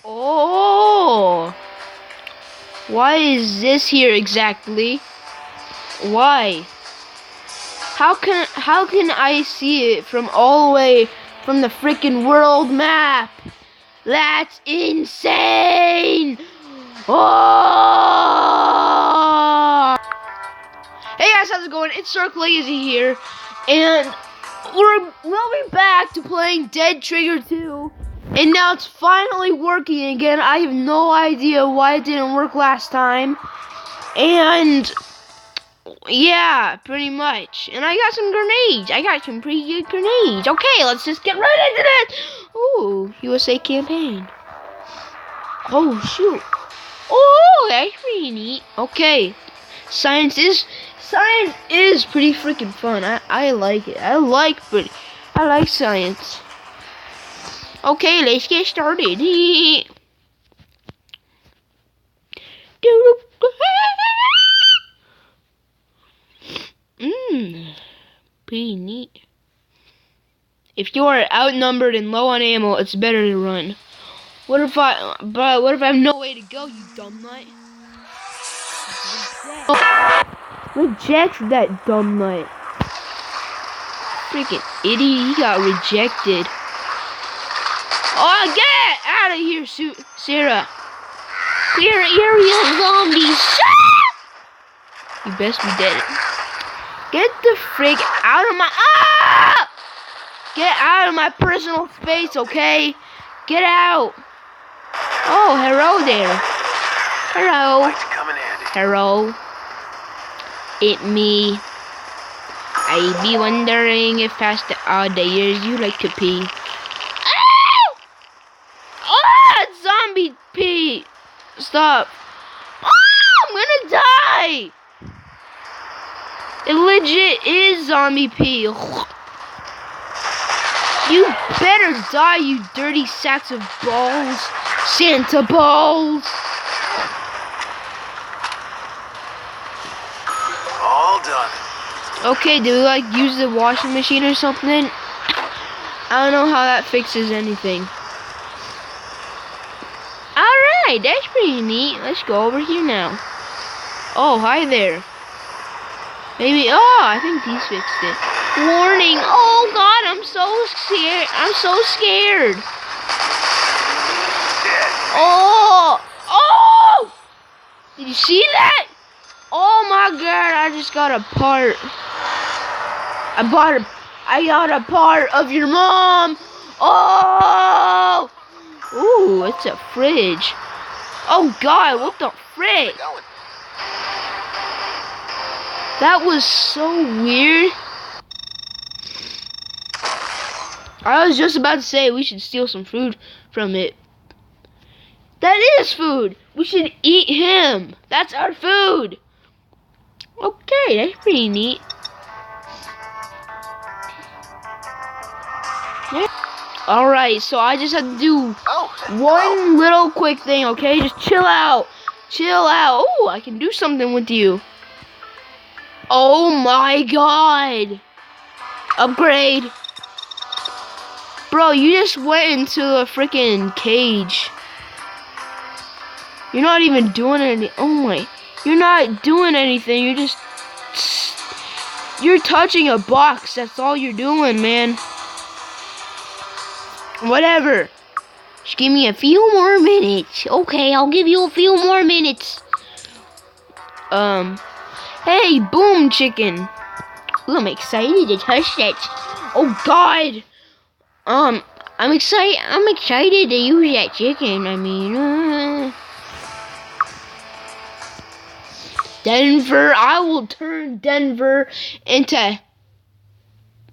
Oh! Why is this here exactly? Why? How can I see it from all the way from the freaking world map? That's insane! Oh! Hey guys, how's it going? It's Circle Lazy here, and we'll be back to playing Dead Trigger 2, and now it's finally working again. I have no idea why it didn't work last time, and yeah, pretty much. And I got some grenades. I got some pretty good grenades. Okay, let's just get right into it. Ooh, USA campaign. Oh shoot. Oh, that's pretty neat. Okay, science is pretty freaking fun. I like it. I like science. Okay, let's get started. Pretty neat. If you are outnumbered and low on ammo, it's better to run. What if I have no way to go, you dumb nut? Reject that dumb nut. Freaking idiot, he got rejected. Oh, get out of here, Sarah. Clear area, zombies. You best be dead. Get the frick out of my Get out of my personal space, okay? Get out. Oh, hello there. Hello. Hello. It me. I be wondering if past the odd years you like to pee. Ow! Ah, zombie pee. Stop. Oh, I'm gonna die. It legit is zombie pee. You better die, you dirty sacks of balls. Santa balls. All done. Okay, do we like use the washing machine or something? I don't know how that fixes anything. Alright, that's pretty neat. Let's go over here now. Oh, hi there. Maybe, I think these fixed it. Warning! Oh god, I'm so scared. I'm so scared. Oh! Did you see that? Oh my god, I just got a part. I got a part of your mom. Oh! Ooh, it's a fridge. Oh god, what the frick? That was so weird. I was just about to say we should steal some food from it. That is food. We should eat him. That's our food. Okay, that's pretty neat. Yeah. Alright, so I just have to do one little quick thing, okay? Just chill out. Chill out. Oh, I can do something with you. Oh my god. Upgrade. Bro, you just went into a freaking cage. You're not even doing anything. Oh my. You're not doing anything. You're touching a box. That's all you're doing, man. Whatever. Just give me a few more minutes. Okay, I'll give you a few more minutes. Hey, boom chicken. Ooh, I'm excited to touch that. Oh god. I'm excited to use that chicken. I mean, Denver. I will turn Denver into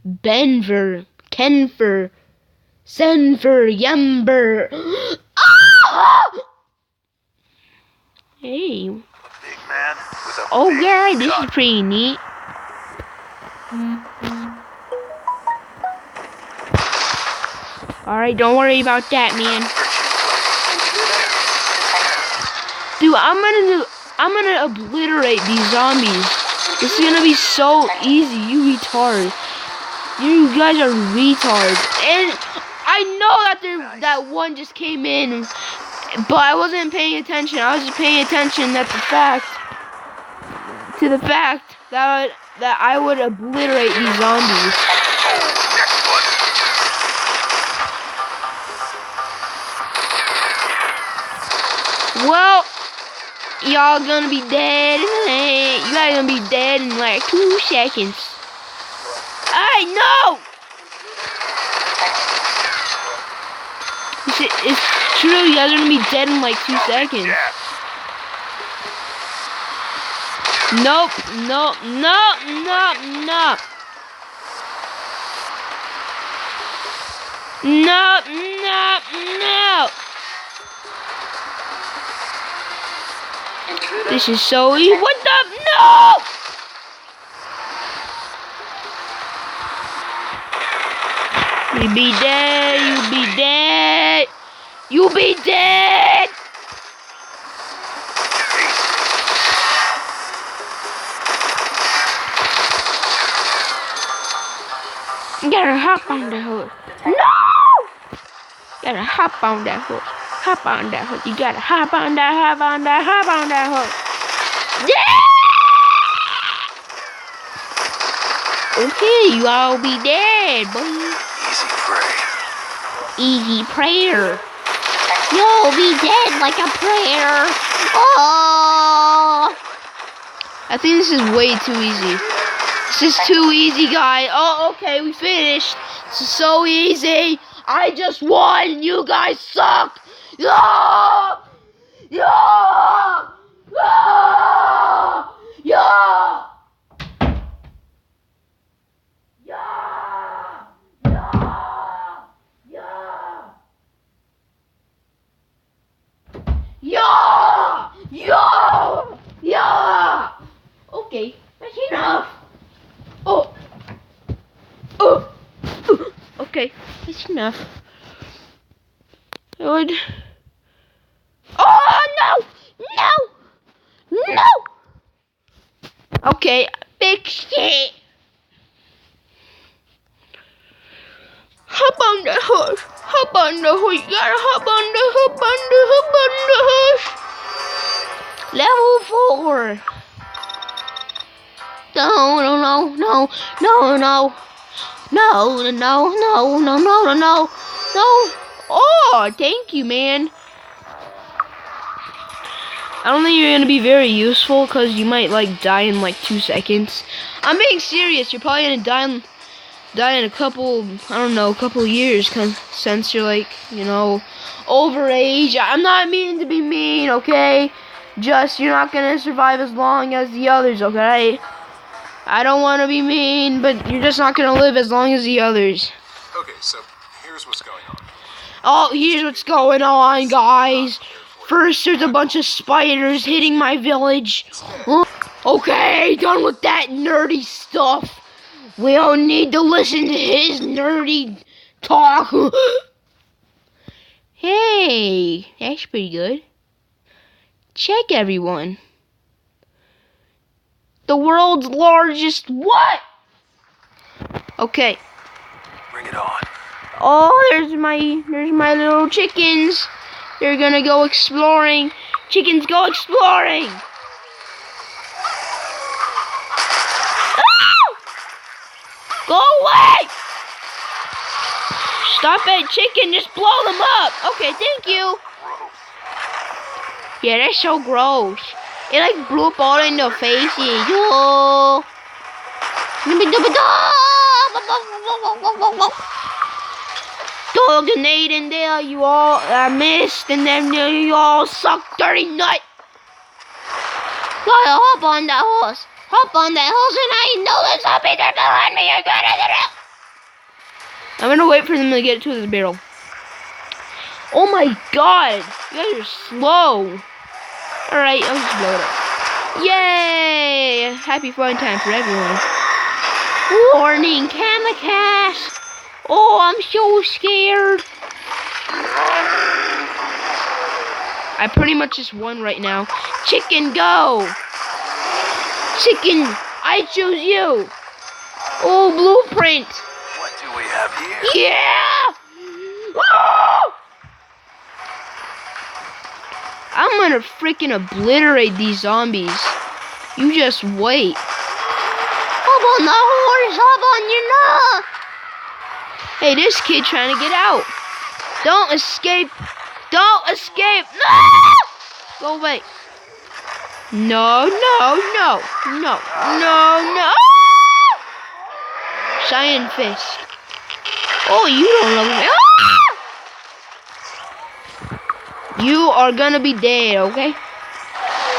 Benver, Kenfer, Senver, Yember. Ah! Hey. Big man with a Oh big yeah, this gun. is pretty neat. Alright, don't worry about that, man. Dude, I'm gonna obliterate these zombies. This is gonna be so easy, you retard. You guys are retards. And I know that that one just came in But I wasn't paying attention. I was just paying attention to the fact that I would obliterate these zombies. Well, y'all gonna be dead in you guys gonna be dead in like 2 seconds. I know. It's true. You guys are gonna be dead in like 2 seconds. Nope. Nope. Nope. Nope. Nope. Nope. Nope. Nope. This is so easy. What the? No! You be dead. You be dead. You be dead. You gotta hop on the horse. No! You gotta hop on that horse. Hop on that horse. You gotta hop on that, hop on that, hop on that horse. Yeah! Okay, you all be dead, boy. Easy prey. Easy prayer. You'll be dead like a prayer. Oh! I think this is way too easy. This is too easy, guys. Oh, okay, we finished. This is so easy. I just won. You guys suck. Yeah! Yeah! Yeah! Yeah! Yeah! Yeah! Yeah! Yeah! Okay, that's enough. Oh. Oh. Okay, that's enough. I would. Oh no! No! No! Okay, fix it. Hop on the horse. Hop on the horse. You gotta hop on the horse. Level 4. No. Oh, thank you, man. I don't think you're gonna be very useful because you might like die in like 2 seconds. I'm being serious. You're probably gonna die in a couple years since you're like, over age. I'm not meaning to be mean, okay? Just you're not gonna survive as long as the others, okay? I don't want to be mean, but you're just not gonna live as long as the others. Okay, so here's what's going on. Oh, here's what's going on, guys. First, there's a bunch of spiders hitting my village. Okay, done with that nerdy stuff. We don't need to listen to his nerdy talk. Hey, that's pretty good. Check, everyone. The world's largest what? Okay. Bring it on. Oh, there's my little chickens. They're gonna go exploring. Chickens, go exploring. Ah! Go away! Stop it, chicken. Just blow them up. Okay, thank you. Yeah, that's so gross. It like blew up all in their faces. Oh. Throw a grenade in there, you all missed, and then you all suck dirty nut. Gotta hop on that horse. Hop on that horse, and I know there's zombies are behind me. I gotta get it. I'm gonna wait for them to get to the barrel. Oh my god, you guys are slow. Alright, I'll just blow it up. Yay! Happy fun time for everyone. Warning, kamikaze. Oh, I'm so scared. I pretty much just won right now. Chicken, go! Chicken, I choose you. Oh, blueprint. What do we have here? Yeah! Oh! I'm gonna freaking obliterate these zombies. You just wait. Hop on the horse, hop on your nut. Hey, this kid trying to get out. Don't escape. Don't escape. No! Go away. No, no, no, no, no, no. Giant fist. Oh, you don't love me. Ah! You are gonna be dead, okay?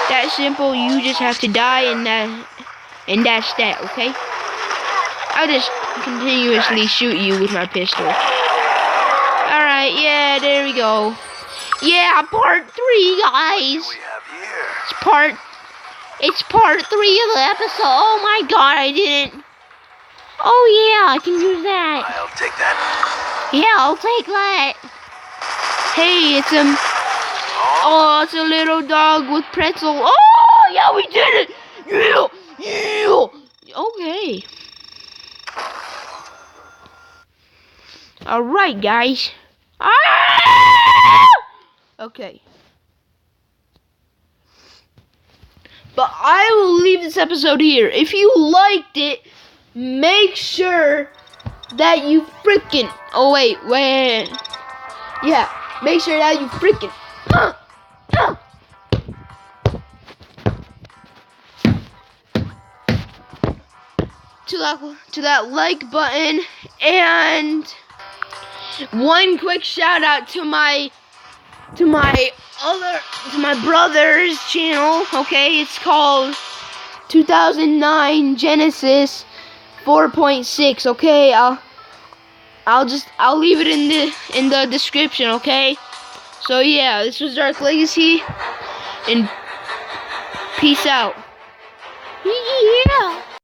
That's simple. You just have to die, and that's that, okay? I'll just continuously shoot you with my pistol. Alright, yeah, there we go. Yeah, part 3, guys. What do we have here? It's part 3 of the episode. Oh my god, I didn't. Oh yeah, I can use that. I'll take that. Yeah, I'll take that. Hey, it's it's a little dog with pretzel. Oh yeah, we did it. Yeah, yeah. Okay. All right, guys. Ah! Okay. But I will leave this episode here. If you liked it, make sure that you freaking... Oh, wait. Yeah, make sure that you freaking... To that like button. And one quick shout out to my brother's channel, okay? It's called 2009 Genesis 4.6, okay? I'll leave it in the description, okay? So yeah, this was Dark Legacy, and peace out. Yeah.